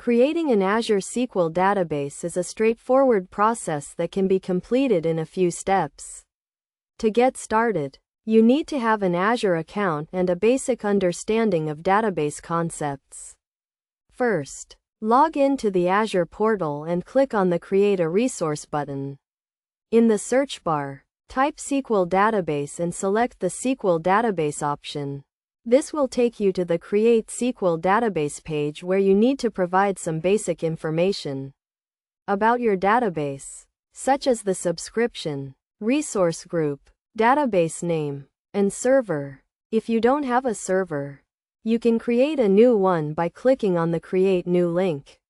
Creating an Azure SQL database is a straightforward process that can be completed in a few steps. To get started, you need to have an Azure account and a basic understanding of database concepts. First, log in to the Azure portal and click on the Create a Resource button. In the search bar, type SQL Database and select the SQL Database option. This will take you to the Create SQL Database page where you need to provide some basic information about your database, such as the subscription, resource group, database name, and server. If you don't have a server, you can create a new one by clicking on the Create New link.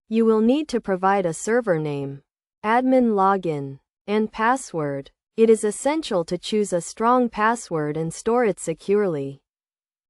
You will need to provide a server name, admin login, and password. It is essential to choose a strong password and store it securely.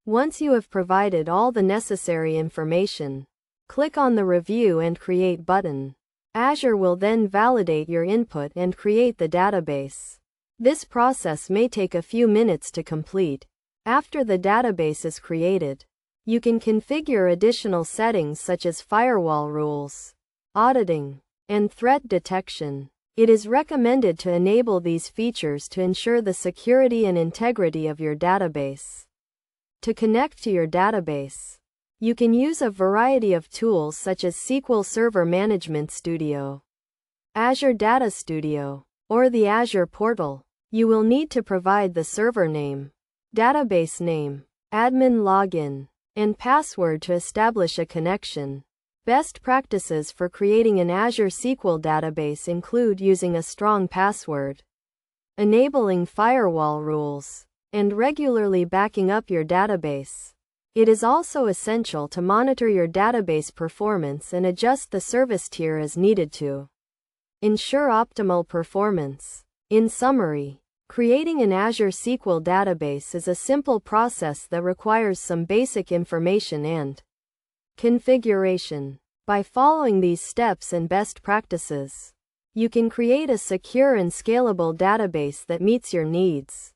Once you have provided all the necessary information, click on the Review and Create button. Azure will then validate your input and create the database. This process may take a few minutes to complete. After the database is created, you can configure additional settings such as firewall rules, auditing, and threat detection. It is recommended to enable these features to ensure the security and integrity of your database. To connect to your database, you can use a variety of tools such as SQL Server Management Studio, Azure Data Studio, or the Azure portal. You will need to provide the server name, database name, admin login, and password to establish a connection. Best practices for creating an Azure SQL database include using a strong password, enabling firewall rules, and regularly backing up your database. It is also essential to monitor your database performance and adjust the service tier as needed to ensure optimal performance. In summary, creating an Azure SQL database is a simple process that requires some basic information and configuration. By following these steps and best practices, you can create a secure and scalable database that meets your needs.